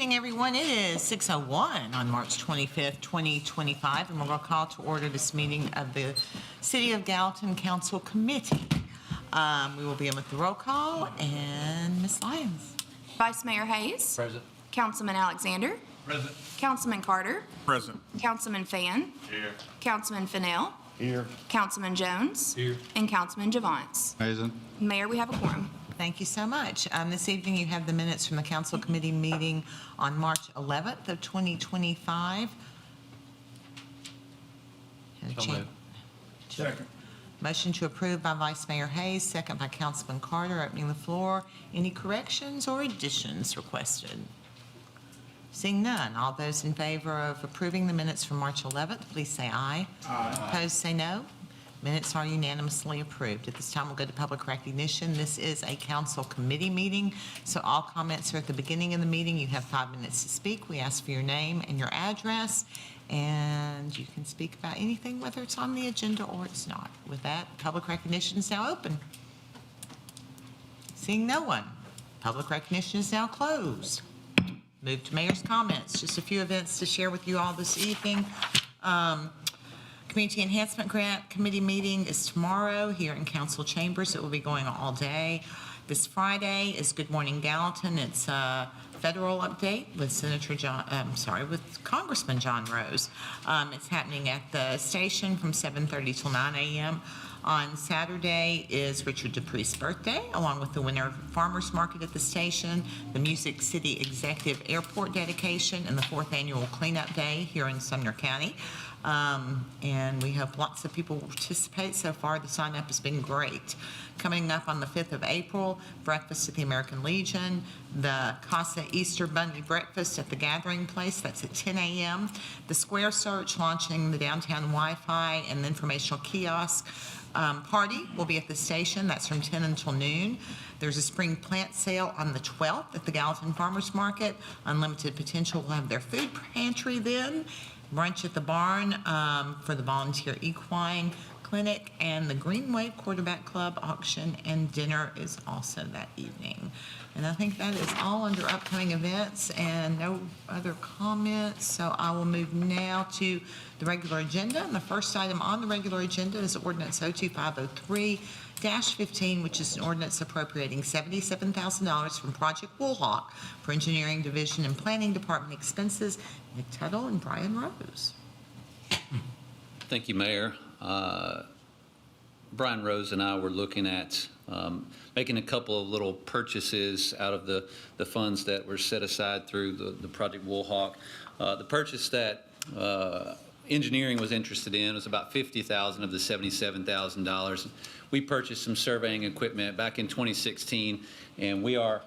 evening, everyone. It is 6:01 on March 25th, 2025, and we're going to call to order this meeting of the City of Gallatin Council Committee. We will begin with the roll call, and Ms. Lyons. Vice Mayor Hayes. Present. Councilman Alexander. Present. Councilman Carter. Present. Councilman Fan. Here. Councilman Fennell. Here. Councilman Jones. Here. And Councilman Javance. Present. Mayor, we have a quorum. Thank you so much. This evening, you have the minutes from the council committee meeting on March 11th of 2025. Second. Motion to approve by Vice Mayor Hayes, second by Councilman Carter. Opening the floor. Any corrections or additions requested? Seeing none, all those in favor of approving the minutes from March 11th, please say aye. Aye. Opposed, say no. Minutes are unanimously approved. At this time, we'll go to public recognition. This is a council committee meeting, so all comments are at the beginning of the meeting. You have 5 minutes to speak. We ask for your name and your address, and you can speak about anything, whether it's on the agenda or it's not. With that, public recognition is now open. Seeing no one, public recognition is now closed. Move to mayor's comments. Just a few events to share with you all this evening. Community Enhancement Grant Committee meeting is tomorrow here in council chambers. It will be going all day. This Friday is Good Morning Gallatin. It's a federal update with with Congressman John Rose. It's happening at the station from 7:30 till 9 a.m. On Saturday is Richard Dupree's birthday, along with the Winter Farmers Market at the station, the Music City Executive Airport dedication, and the 4th annual cleanup day here in Sumner County. And we hope lots of people will participate. So far, the sign-up has been great. Coming up on the 5th of April, breakfast at the American Legion, the Casa Easter Bunny breakfast at the Gathering Place, that's at 10 a.m. The Square Search launching the downtown Wi-Fi and the informational kiosk party will be at the station. That's from 10 until noon. There's a spring plant sale on the 12th at the Gallatin Farmers Market. Unlimited Potential will have their food pantry then. Brunch at the barn for the volunteer equine clinic, and the Green Wave Quarterback Club auction and dinner is also that evening. And I think that is all under upcoming events and no other comments. So I will move now to the regular agenda. And the first item on the regular agenda is ordinance 02503-15, which is an ordinance appropriating $77,000 from Project Woolhawk for engineering division and planning department expenses. Nick Tuttle and Brian Rose. Thank you, Mayor. Brian Rose and I were looking at making a couple of little purchases out of the funds that were set aside through the Project Woolhawk. The purchase that engineering was interested in was about $50,000 of the $77,000. We purchased some surveying equipment back in 2016, and we are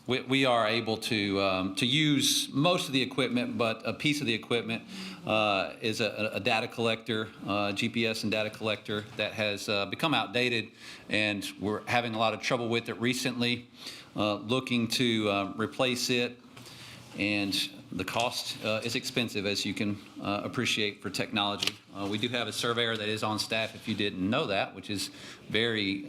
able to use most of the equipment, but a piece of the equipment is a data collector, GPS and data collector that has become outdated, and we're having a lot of trouble with it recently, looking to replace it. And the cost is expensive, as you can appreciate, for technology. We do have a surveyor that is on staff, if you didn't know that, which is very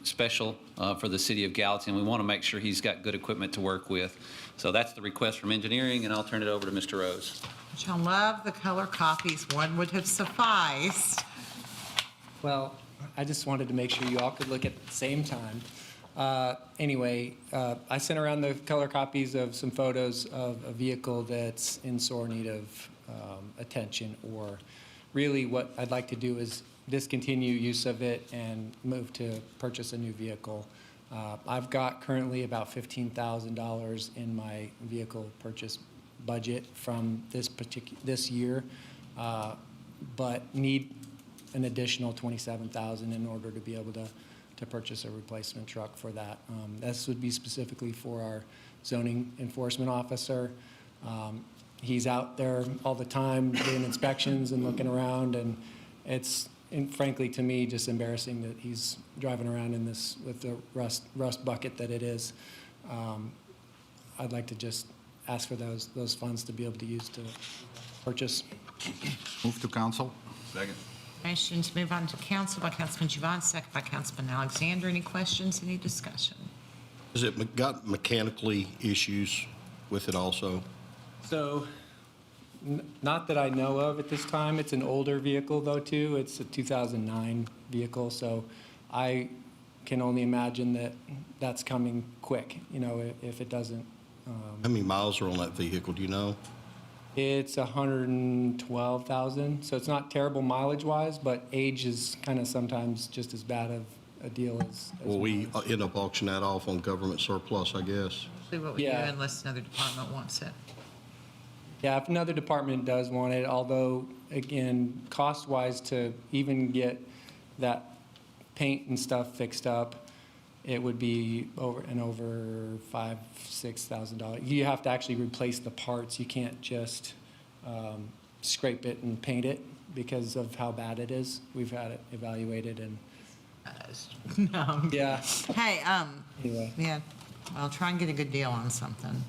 special for the city of Gallatin. We want to make sure he's got good equipment to work with. So that's the request from engineering, and I'll turn it over to Mr. Rose. Which I love the color copies. One would have sufficed. Well, I just wanted to make sure you all could look at the same time. Anyway, I sent around the color copies of some photos of a vehicle that's in sore need of attention, or really what I'd like to do is discontinue use of it and move to purchase a new vehicle. I've got currently about $15,000 in my vehicle purchase budget from this year, but need an additional $27,000 in order to be able to purchase a replacement truck for that. This would be specifically for our zoning enforcement officer. He's out there all the time doing inspections and looking around, and it's, frankly, to me, just embarrassing that he's driving around in this with the rust bucket that it is. I'd like to just ask for those funds to be able to use to purchase. Move to council. Second. Motion to move on to council by Councilman Javance, second by Councilman Alexander. Any questions, any discussion? Has it got mechanically issues with it also? So, not that I know of at this time. It's an older vehicle though, too. It's a 2009 vehicle, so I can only imagine that that's coming quick, you know, if it doesn't. How many miles are on that vehicle, do you know? It's 112,000, so it's not terrible mileage-wise, but age is kind of sometimes just as bad of a deal as Will we mileage. end up auctioning that off on government surplus, I guess? See what we do Yeah. unless another department wants it. Yeah, if another department does want it, although, again, cost-wise to even get that paint and stuff fixed up, it would be over $5,000-6,000. You have to actually replace the parts. You can't just scrape it and paint it because of how bad it is. We've had it evaluated and, No. yeah, Hey, anyway, yeah, well, try and get a good deal on something.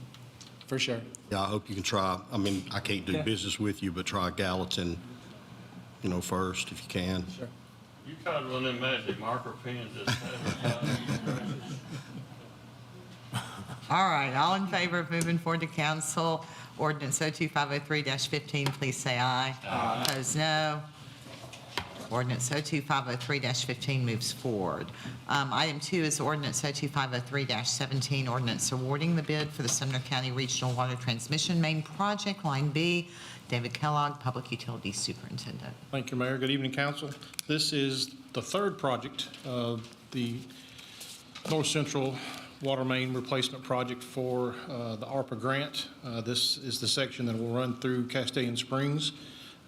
for sure. Yeah, I hope you can try, I mean, I can't do Yeah. business with you, but try Gallatin, you know, first if you can. Sure. You tried one of them magic marker pens that All right, all in favor of moving forward to council, ordinance 02503-15, please say aye. Aye. Opposed, no. Ordinance 02503-15 moves forward. Item 2 is ordinance 02503-17, ordinance awarding the bid for the Sumner County Regional Water Transmission Main Project, Line B. David Kellogg, Public Utilities Superintendent. Thank you, Mayor. Good evening, council. This is the third project of the North Central Water Main Replacement Project for the ARPA grant. This is the section that will run through Castaic Springs.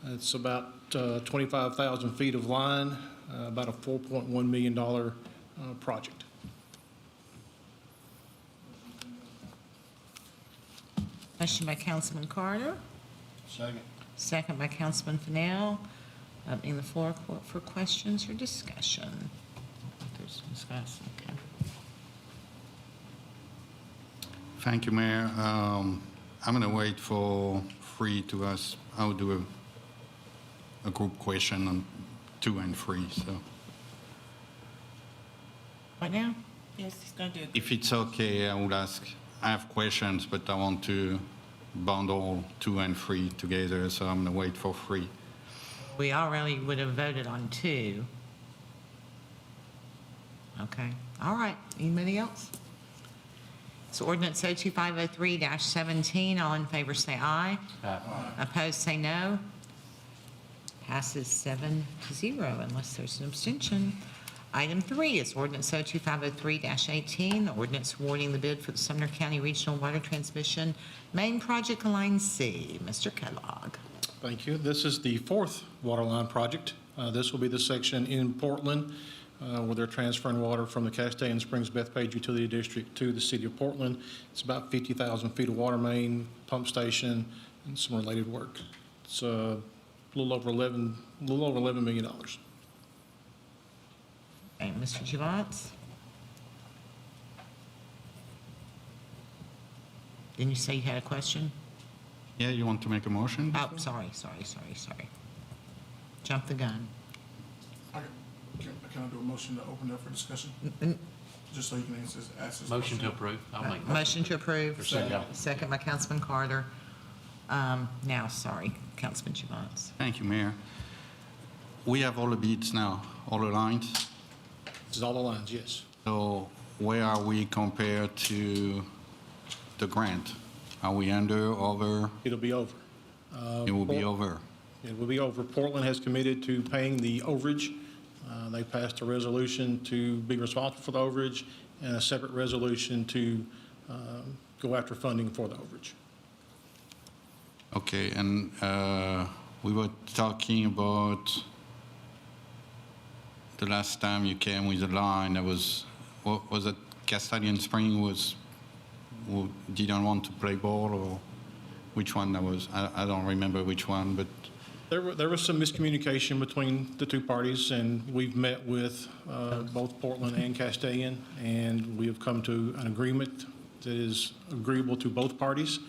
It's about 25,000 feet of line, about a $4.1 million project. Motion by Councilman Carter. Second. Second by Councilman Fennell. Opening the floor for questions or discussion. There's discussion, okay. Thank you, Mayor. I'm going to wait for Free to ask. I'll do a group question on 2 and 3. So What now? Yes, he's going to do. if it's okay, I would ask. I have questions, but I want to bundle 2 and 3 together, so I'm going to wait for 3. We already would have voted on 2. Okay, all right. Anybody else? So ordinance 02503-17, all in favor say aye. Aye. Opposed say no. Passes 7-0 unless there's an abstention. Item 3 is ordinance 02503-18, ordinance awarding the bid for the Sumner County Regional Water Transmission Main Project Line C. Mr. Kellogg. Thank you. This is the fourth water line project. This will be the section in Portland where they're transferring water from the Castaic Springs Bethpage Utility District to the city of Portland. It's about 50,000 feet of water main, pump station, and some related work. It's a little over $11 million. Okay, Mr. Javance? Didn't you say you had a question? Yeah, you want to make a motion? Oh, sorry. Jump the gun. Can I do a motion to open up for discussion? Just so you can ask this Motion to question? approve. I'll make Motion to approve. Second. Second by Councilman Carter. Now, sorry, Councilman Javance. Thank you, Mayor. We have all the bids now, all the lines. This is all the lines, yes. So where are we compared to the grant? Are we under, over? It'll be over. It will be over. It will be over. Portland has committed to paying the overage. They passed a resolution to be responsible for the overage and a separate resolution to go after funding for the overage. Okay, and we were talking about the last time you came with a line that was, what was it, Castaic Spring who didn't want to play ball, or which one that was? I don't remember which one, but There was some miscommunication between the two parties, and we've met with both Portland and Castaic, and we have come to an agreement that is agreeable to both parties.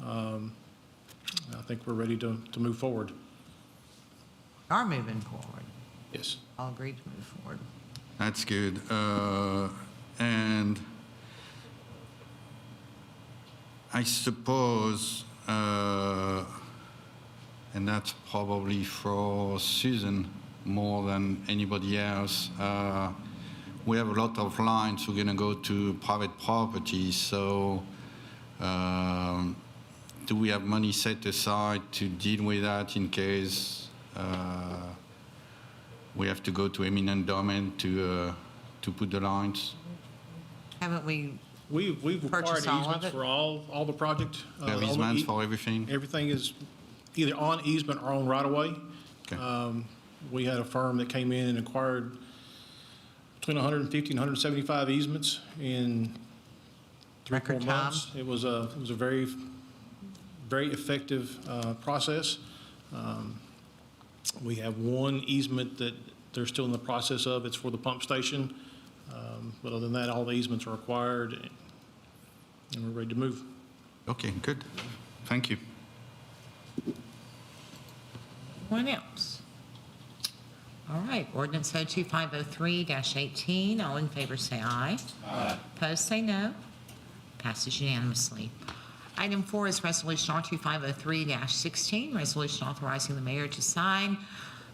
I think we're ready to move forward. Are moving forward. Yes. All agreed to move forward. that's good. And I suppose, and that's probably for Susan more than anybody else. We have a lot of lines we're going to go to private property, so do we have money set aside to deal with that in case we have to go to eminent domain to put the lines? Haven't we? We've required Purchase all of easements it? for all the project. We have all the easements for everything? Everything is either on easement or on right-of-way. Okay. We had a firm that came in and acquired between 150 and 175 easements in 3 or 4 Record time? months. It was a very, very effective process. We have one easement that they're still in the process of. It's for the pump station. But other than that, all the easements are acquired, and we're ready to move. Okay, good. Thank you. Anyone else? All right, ordinance 02503-18, all in favor say aye. Aye. Opposed say no. Passes unanimously. Item 4 is resolution R2503-16, resolution authorizing the mayor to sign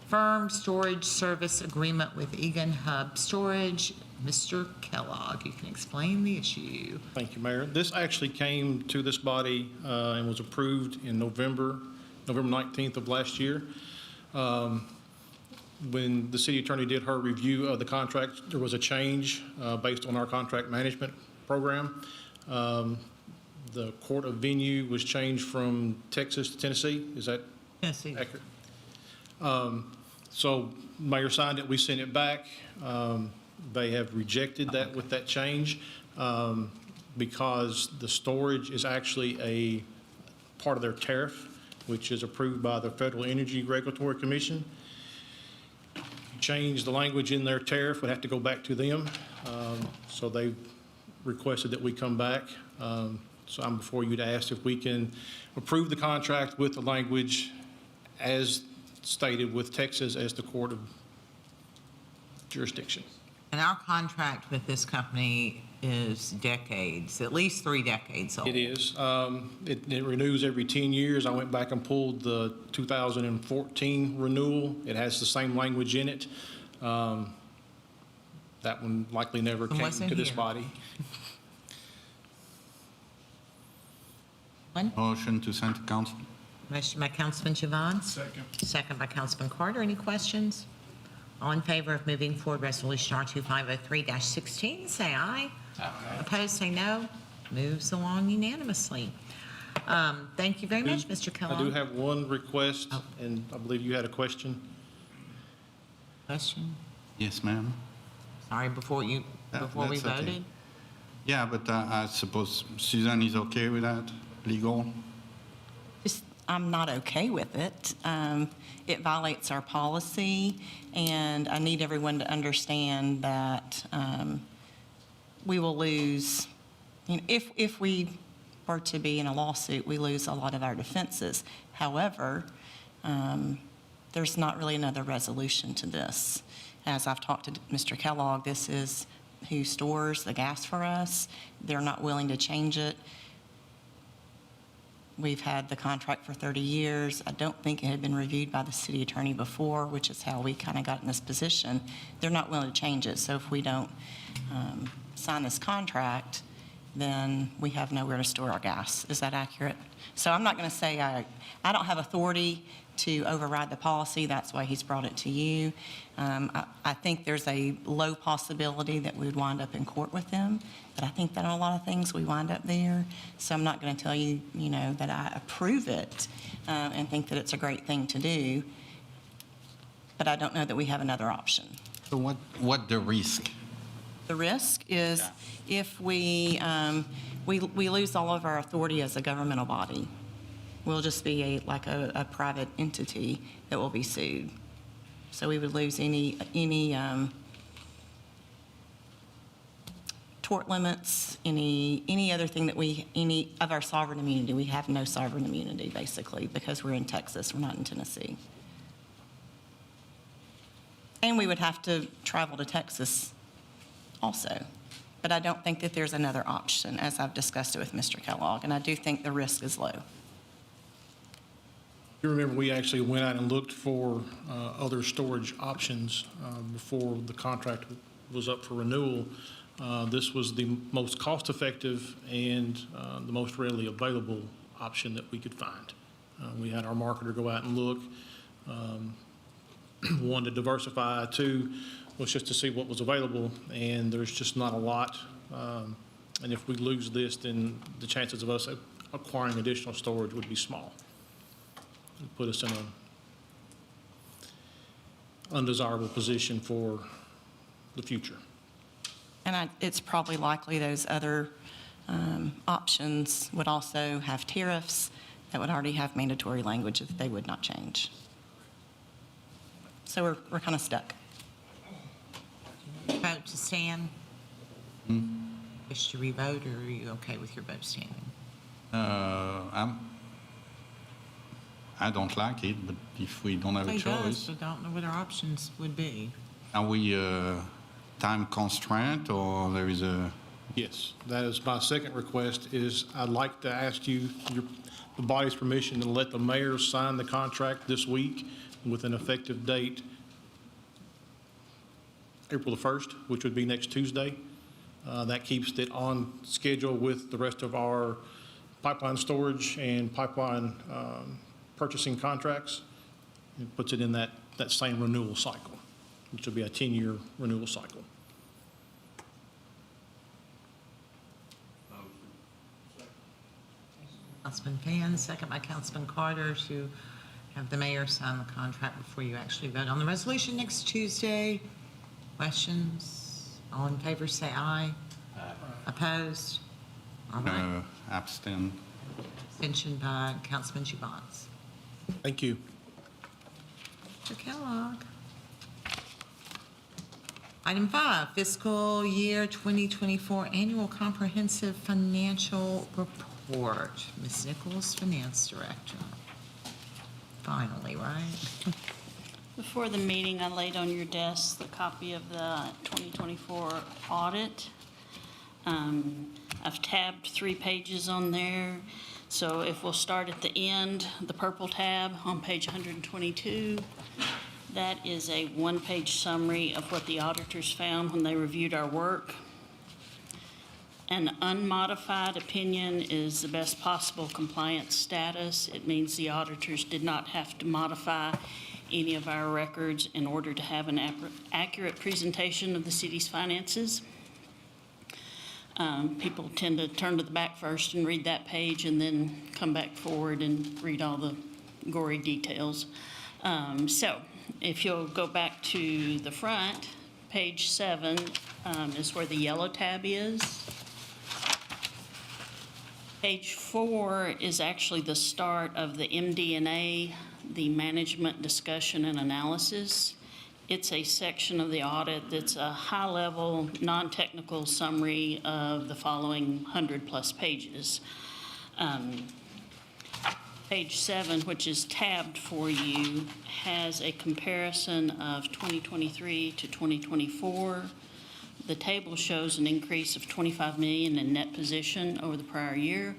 firm storage service agreement with Egan Hub Storage. Mr. Kellogg, you can explain the issue. Thank you, Mayor. This actually came to this body and was approved in November 19th of last year. When the city attorney did her review of the contract, there was a change based on our contract management program. The court of venue was changed from Texas to Tennessee. Is that Yes, accurate? So mayor signed it, we sent it back. They have rejected that with that change because the storage is actually a part of their tariff, which is approved by the Federal Energy Regulatory Commission. Change the language in their tariff would have to go back to them. So they requested that we come back. So I'm before you to ask if we can approve the contract with the language as stated with Texas as the court of jurisdiction. And our contract with this company is decades, at least 3 decades old. It is. It renews every 10 years. I went back and pulled the 2014 renewal. It has the same language in it. That one likely never It came wasn't to this here. body. Motion to send to council? Motion by Councilman Jovans. Second. Second by Councilman Carter. Any questions? All in favor of moving forward resolution R2503-16, say aye. Aye. Opposed, say no. Moves along unanimously. Thank you very much, Mr. I Kellogg. do have one request, Oh. and I believe you had a question. Question? Yes, ma'am. Sorry, before we That's okay. voted? Yeah, but I suppose Susan is okay with that, legal? I'm not okay with it. It violates our policy, and I need everyone to understand that we will lose, if we were to be in a lawsuit, we lose a lot of our defenses. However, there's not really another resolution to this. As I've talked to Mr. Kellogg, this is who stores the gas for us. They're not willing to change it. We've had the contract for 30 years. I don't think it had been reviewed by the city attorney before, which is how we kind of got in this position. They're not willing to change it. So if we don't sign this contract, then we have nowhere to store our gas. Is that accurate? So I'm not going to say I don't have authority to override the policy. That's why he's brought it to you. I think there's a low possibility that we would wind up in court with them, but I think that on a lot of things we wind up there. So I'm not going to tell you, that I approve it and think that it's a great thing to do, but I don't know that we have another option. So what the risk? The risk is if we lose all of our authority as a governmental body. We'll just be like a private entity that will be sued. So we would lose any tort limits, any other thing that any of our sovereign immunity. We have no sovereign immunity, basically, because we're in Texas, we're not in Tennessee. And we would have to travel to Texas also. But I don't think that there's another option, as I've discussed it with Mr. Kellogg, and I do think the risk is low. You remember, we actually went out and looked for other storage options before the contract was up for renewal. This was the most cost-effective and the most readily available option that we could find. We had our marketer go out and look. One, to diversify. Two, was just to see what was available, and there's just not a lot. And if we lose this, then the chances of us acquiring additional storage would be small. It'd put us in an undesirable position for the future. And it's probably likely those other options would also have tariffs that would already have mandatory language that they would not change. So we're kind of stuck. Vote to stand? Wish to revote, or are you okay with your vote standing? I don't like it, but if we don't have a He does, choice, but don't know what our options would be. are we time constraint or there is a? Yes, that is my second request, is I'd like to ask you, the body's permission to let the mayor sign the contract this week with an effective date April the 1st, which would be next Tuesday. That keeps it on schedule with the rest of our pipeline storage and pipeline purchasing contracts. It puts it in that same renewal cycle, which will be a 10-year renewal cycle. Councilman Fan, second by Councilman Carter, to have the mayor sign the contract before you actually vote on the resolution next Tuesday. Questions? All in favor, say aye. Aye. Opposed? All right. Abstain. Abstention by Councilman Juvance. Thank you. Mr. Kellogg. Item 5, fiscal year 2024 annual comprehensive financial report. Ms. Nichols, Finance Director. Finally, right? Before the meeting, I laid on your desk the copy of the 2024 audit. I've tabbed 3 pages on there. So if we'll start at the end, the purple tab on page 122, that is a 1-page summary of what the auditors found when they reviewed our work. An unmodified opinion is the best possible compliance status. It means the auditors did not have to modify any of our records in order to have an accurate presentation of the city's finances. People tend to turn to the back first and read that page and then come back forward and read all the gory details. So if you'll go back to the front, page 7 is where the yellow tab is. Page 4 is actually the start of the MD&A, the Management Discussion and Analysis. It's a section of the audit that's a high-level, non-technical summary of the following 100-plus pages. Page 7, which is tabbed for you, has a comparison of 2023 to 2024. The table shows an increase of $25 million in net position over the prior year,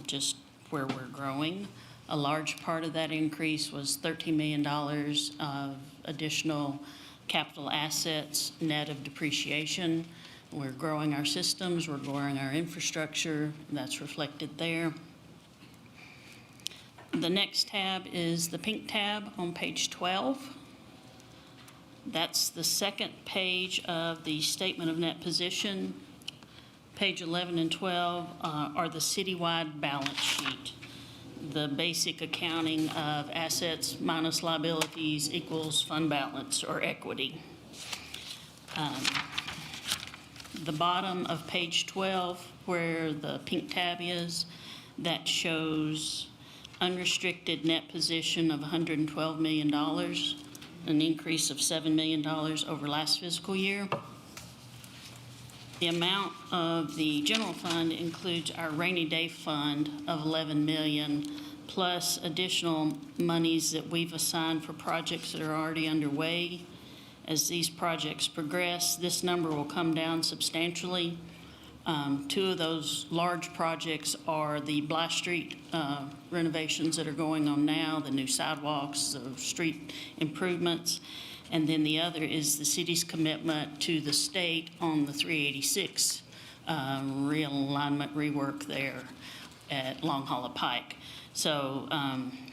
just where we're growing. A large part of that increase was $13 million of additional capital assets, net of depreciation. We're growing our systems, we're growing our infrastructure, that's reflected there. The next tab is the pink tab on page 12. That's the second page of the statement of net position. Page 11 and 12 are the citywide balance sheet. The basic accounting of assets minus liabilities equals fund balance or equity. The bottom of page 12, where the pink tab is, that shows unrestricted net position of $112 million, an increase of $7 million over last fiscal year. The amount of the general fund includes our rainy day fund of $11 million, plus additional monies that we've assigned for projects that are already underway, as these projects progress, this number will come down substantially. Two of those large projects are the Bly Street renovations that are going on now, the new sidewalks, the street improvements. And then the other is the city's commitment to the state on the 386 realignment rework there at Long Hollow Pike. So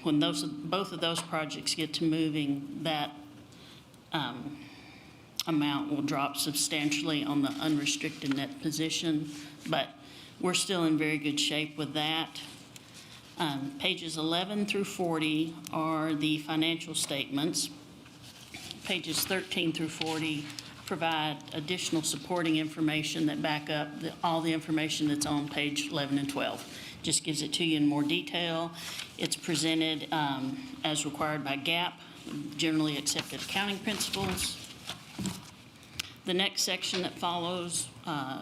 when both of those projects get to moving, that amount will drop substantially on the unrestricted net position, but we're still in very good shape with that. Pages 11 through 40 are the financial statements. Pages 13 through 40 provide additional supporting information that back up all the information that's on page 11 and 12. Just gives it to you in more detail. It's presented as required by GAAP, generally accepted accounting principles. The next section that follows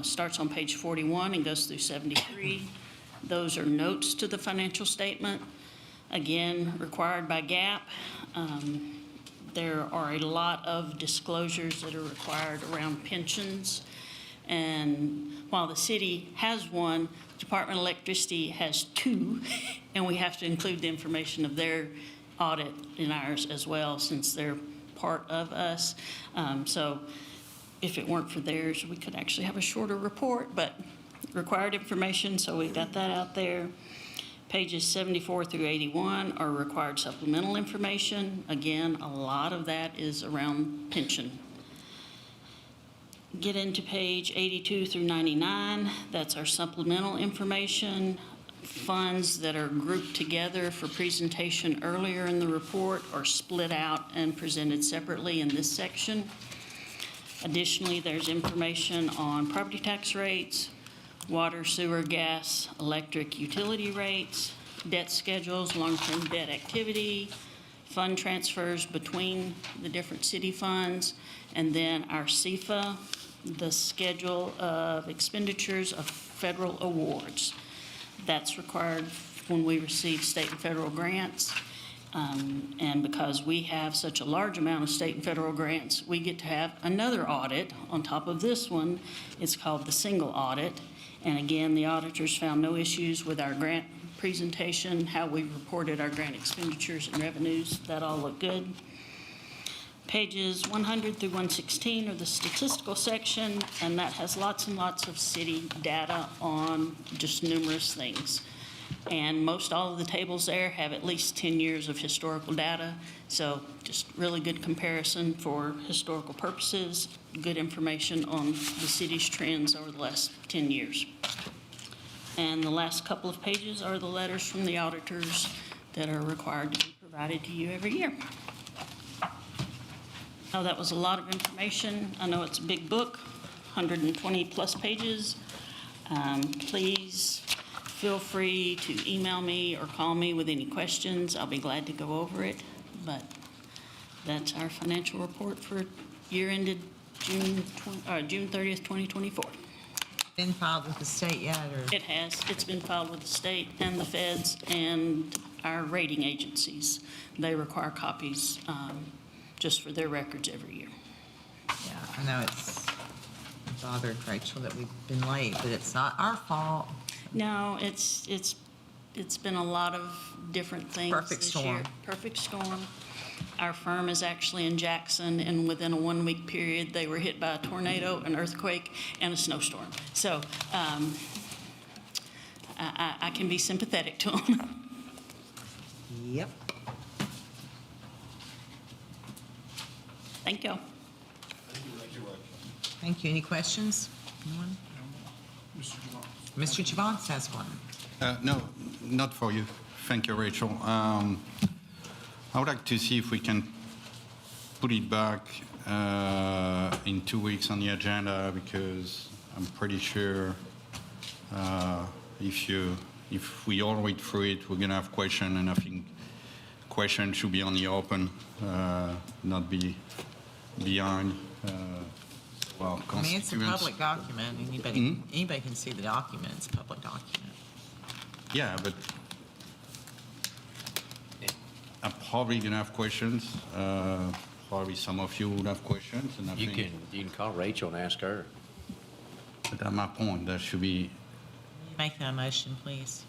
starts on page 41 and goes through 73. Those are notes to the financial statement. Again, required by GAAP. There are a lot of disclosures that are required around pensions. And while the city has one, Department of Electricity has two, and we have to include the information of their audit in ours as well, since they're part of us. So if it weren't for theirs, we could actually have a shorter report, but required information, so we got that out there. Pages 74 through 81 are required supplemental information. Again, a lot of that is around pension. Get into page 82 through 99. That's our supplemental information. Funds that are grouped together for presentation earlier in the report are split out and presented separately in this section. Additionally, there's information on property tax rates, water, sewer, gas, electric, utility rates, debt schedules, long-term debt activity, fund transfers between the different city funds, and then our CFA, the schedule of expenditures of federal awards. That's required when we receive state and federal grants. And because we have such a large amount of state and federal grants, we get to have another audit on top of this one. It's called the single audit. And again, the auditors found no issues with our grant presentation, how we reported our grant expenditures and revenues. That all looked good. Pages 100 through 116 are the statistical section, and that has lots and lots of city data on just numerous things. And most all of the tables there have at least 10 years of historical data, so just really good comparison for historical purposes, good information on the city's trends over the last 10 years. And the last couple of pages are the letters from the auditors that are required to be provided to you every year. Oh, that was a lot of information. I know it's a big book, 120 plus pages. Please feel free to email me or call me with any questions. I'll be glad to go over it. But that's our financial report for year ended June 30th, 2024. Been filed with the state yet, or? It has. It's been filed with the state and the feds and our rating agencies. They require copies just for their records every year. Yeah, I know it's bothered Rachel that we've been late, but it's not our fault. No, it's been a lot of different things Perfect this storm. year. Perfect storm. Our firm is actually in Jackson, and within a 1 week period, they were hit by a tornado, an earthquake, and a snowstorm. So I can be sympathetic to them. Yep. Thank you. Thank you. Any questions? Anyone? Mr. Javance has one. No, not for you. Thank you, Rachel. I would like to see if we can put it back in 2 weeks on the agenda, because I'm pretty sure if we all read through it, we're going to have questions, and I think questions should be on the open, not be behind. Well, I mean, it's a constituents. public document. Anybody can see the document. It's a public document. Yeah, but I'm probably going to have questions. probably some of you would have questions, and I You think can call Rachel and ask her. that's my point. That should be, Make that motion, please.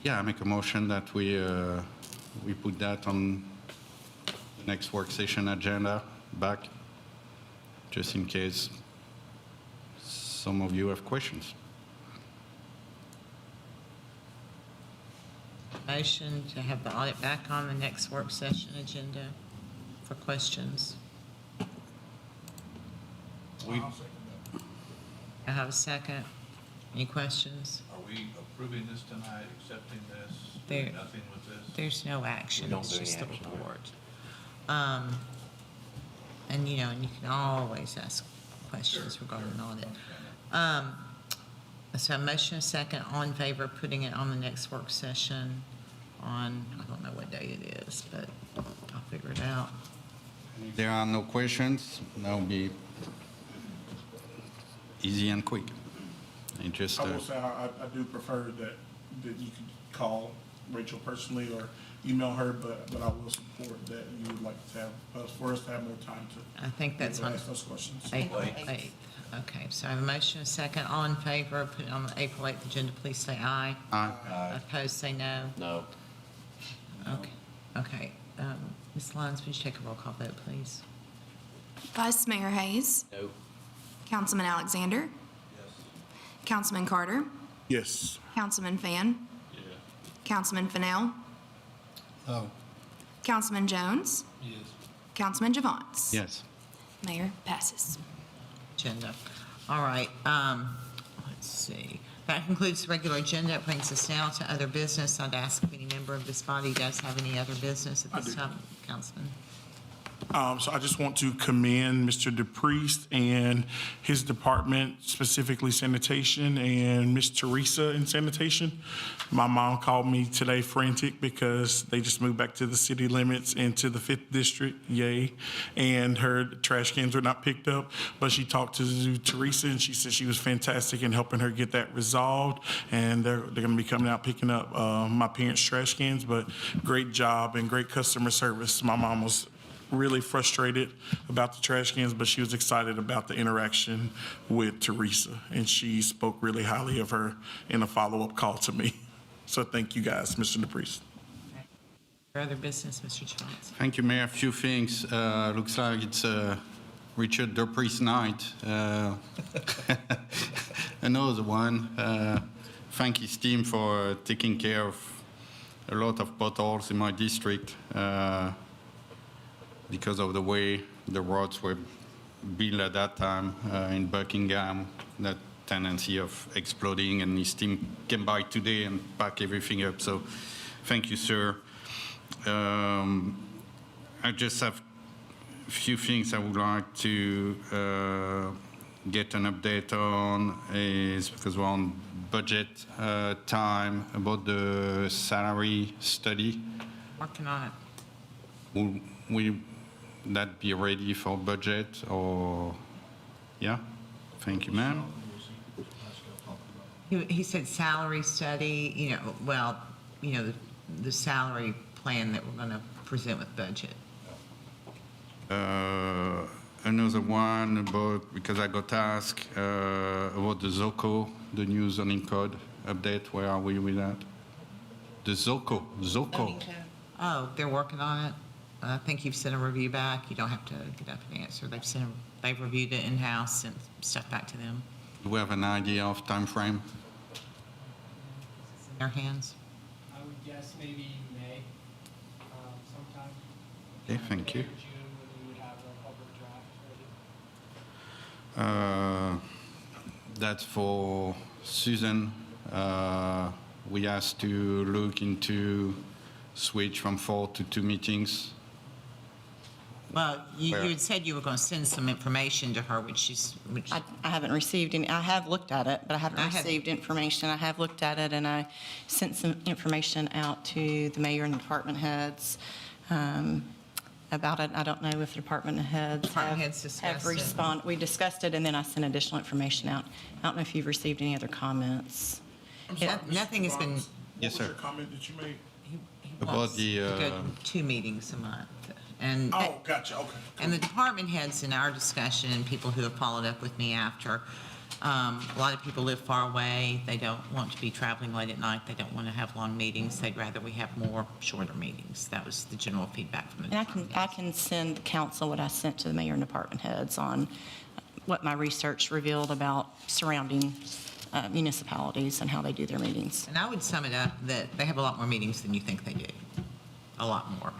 yeah, I make a motion that we put that on the next work session agenda back, just in case some of you have questions. Motion to have the audit back on the next work session agenda for questions. I'll second that. I have a second. Any questions? Are we approving this tonight, accepting this, There- doing nothing with this? There's no action, We don't it's do any just the action on it. report. And, and you can always ask questions regarding audit. So a motion, a second, all in favor of putting it on the next work session on, I don't know what date it is, but I'll figure it out. If there are no questions, that will be easy and quick. And just, I will say, I do prefer that you could call Rachel personally or email her, but I will support that you would like to have, for us to have more time to. I think that's to on ask those questions. April 8th. Okay, so I have a motion, a second, all in favor of putting it on the April 8th agenda, please say aye. Aye. Opposed, say no. No. Okay. Ms. Lyons, would you take a roll call vote, please? Vice Mayor Hayes. No. Councilman Alexander. Councilman Carter. Yes. Councilman Fan. Yeah. Councilman Fennell. No. Councilman Jones. Yes. Councilman Javance. Yes. Mayor passes. Agenda. All right, let's see. That concludes the regular agenda. It brings us now to other business. I'd ask if any member of this body does have any other business at this time. Councilman? So I just want to commend Mr. DePriest and his department, specifically sanitation, and Miss Teresa in sanitation. My mom called me today frantic because they just moved back to the city limits into the 5th district, yay, and her trash cans were not picked up. But she talked to Teresa, and she said she was fantastic in helping her get that resolved, and they're going to be coming out picking up my parents' trash cans. But great job and great customer service. My mom was really frustrated about the trash cans, but she was excited about the interaction with Teresa, and she spoke really highly of her in a follow-up call to me. So thank you guys, Mr. DePriest. Your other business, Mr. Chance? Thank you, Mayor. A few things. Looks like it's Richard DePriest night. Another one. Thank his team for taking care of a lot of potholes in my district because of the way the roads were built at that time in Buckingham, that tendency of exploding, and his team came by today and packed everything up. So thank you, sir. I just have a few things I would like to get an update on, is because we're on budget time, about the salary study. Working on it. Will that be ready for budget, or, yeah? Thank you, ma'am. He said salary study, the salary plan that we're going to present with budget. Another one about, because I got asked about the ZOCO, the new zoning code update. Where are we with that? The ZOCO. Oh, they're working on it. I think you've sent a review back. You don't have to get up and answer. They've reviewed it in-house and stuff back to them. Do we have an idea of time frame? It's in their hands. I would guess maybe May, sometime. Okay, thank you. May or June, when we would have a public draft ready. That's for Susan. We asked to look into switch from 4 to 2 meetings. Well, you Where? had said you were going to send some information to her, which I haven't received any, I have looked at it, but I haven't I have- received information. I have looked at it, and I sent some information out to the mayor and the department heads about it. I don't know if the department heads Department heads discussed have it. responded. We discussed it, and then I sent additional information out. I don't know if you've received any other comments. nothing has been. Yes, What was sir. your comment that you made? He About wants the, to go to 2 meetings a month, And Oh, gotcha, okay. And the department heads in our discussion and people who have followed up with me after, a lot of people live far away. They don't want to be traveling late at night. They don't want to have long meetings. They'd rather we have more shorter meetings. That was the general feedback from the And department. I can send the council what I sent to the mayor and department heads on what my research revealed about surrounding municipalities and how they do their meetings. And I would sum it up that they have a lot more meetings than you think they do. A lot more.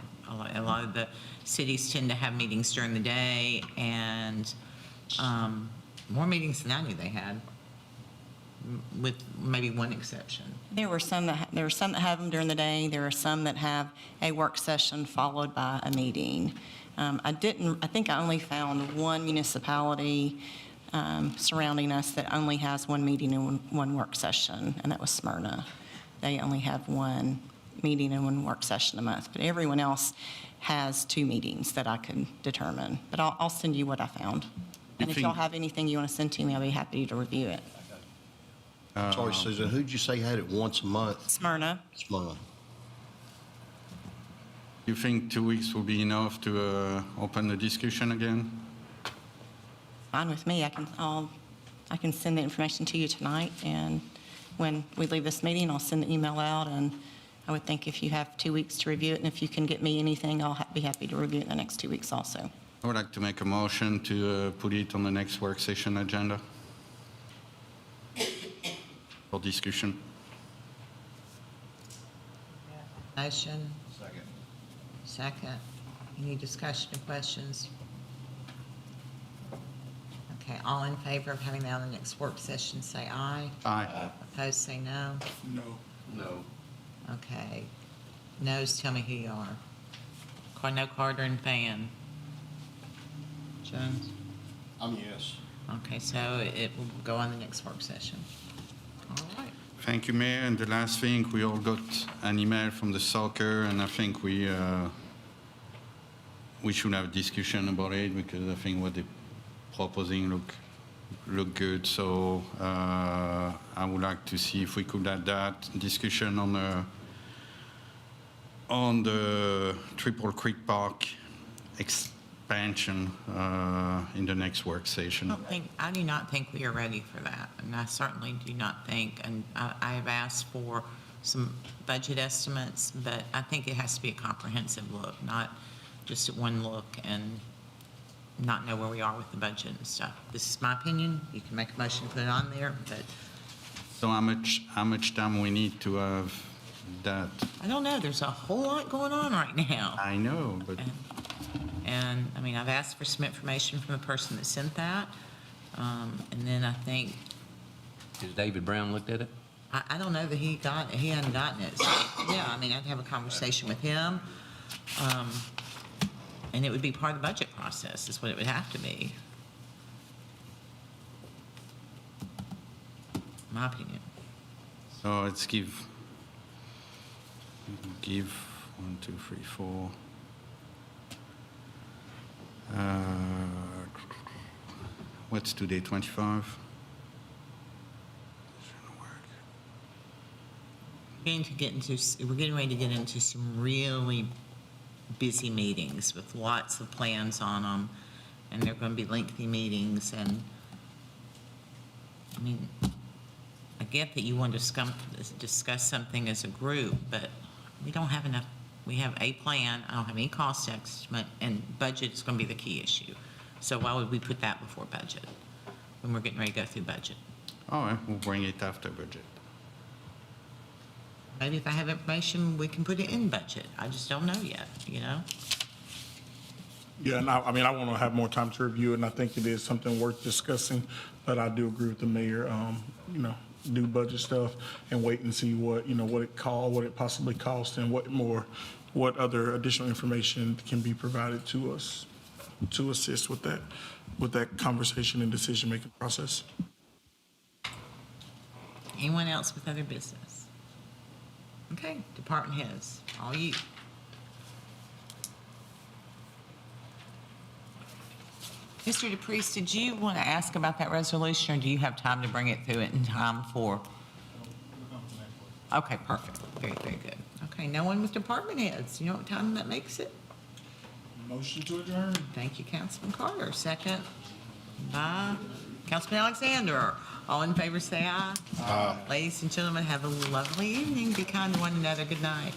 A lot of the cities tend to have meetings during the day and more meetings than I knew they had, with maybe one exception. There were some that have them during the day. There are some that have a work session followed by a meeting. I think I only found one municipality surrounding us that only has one meeting and one work session, and that was Smyrna. They only have one meeting and one work session a month, but everyone else has 2 meetings that I could determine. But I'll send you what I found. And if y'all have anything you want to send to me, I'll be happy to review it. Sorry, Susan, who'd you say had it once a month? Smyrna. Smyrna. You think 2 weeks will be enough to open the discussion again? Fine with me. I can send the information to you tonight, and when we leave this meeting, I'll send the email out, and I would think if you have 2 weeks to review it, and if you can get me anything, I'll be happy to review it in the next 2 weeks also. I would like to make a motion to put it on the next work session agenda for discussion. Motion, Second. second. Any discussion or questions? Okay, all in favor of having that on the next work session, say aye. Aye. Opposed, say no. No. No. Okay. Noes, tell me who you are. No Carter and Fan. Jones? Yes. Okay, so it will go on the next work session. All right. Thank you, Mayor. And the last thing, we all got an email from the soccer, and I think we should have a discussion about it because I think what they're proposing look good. So I would like to see if we could add that discussion on the Triple Creek Park expansion in the next work session. I do not think we are ready for that, and I certainly do not think, and I have asked for some budget estimates, but I think it has to be a comprehensive look, not just at one look and not know where we are with the budget and stuff. This is my opinion. You can make a motion to put it on there, but So how much time we need to have that? I don't know. There's a whole lot going on right now. I know, but And, I mean, I've asked for some information from the person that sent that. And then I think, Has David Brown looked at it? I don't know that he hadn't gotten it. So, yeah, I mean, I'd have a conversation with him. And it would be part of the budget process, is what it would have to be. My opinion. so let's give 1, 2, 3, 4. What's today, 25? We're getting ready to get into some really busy meetings with lots of plans on them, and they're going to be lengthy meetings, and, I mean, I get that you want to discuss something as a group, but we don't have enough. We have a plan, I don't have any cost estimate, and budget is going to be the key issue. So why would we put that before budget, when we're getting ready to go through budget? All right, we'll bring it after budget. Maybe if I have information, we can put it in budget. I just don't know yet, you know? Yeah, and I mean, I want to have more time to review it, and I think it is something worth discussing, but I do agree with the mayor, do budget stuff and wait and see what it possibly costs and what other additional information can be provided to us to assist with that conversation and decision-making process. Anyone else with other business? Okay, department heads, all you. Mr. DePriest, did you want to ask about that resolution, or do you have time to bring it through it in time for? Okay, perfect. Very, very good. Okay, no one with department heads. You know what time that makes it? Motion to adjourn. Thank you, Councilman Carter. Second by Councilman Alexander. All in favor, say aye. Ladies and gentlemen, have a lovely evening. Be kind to one another. Good night.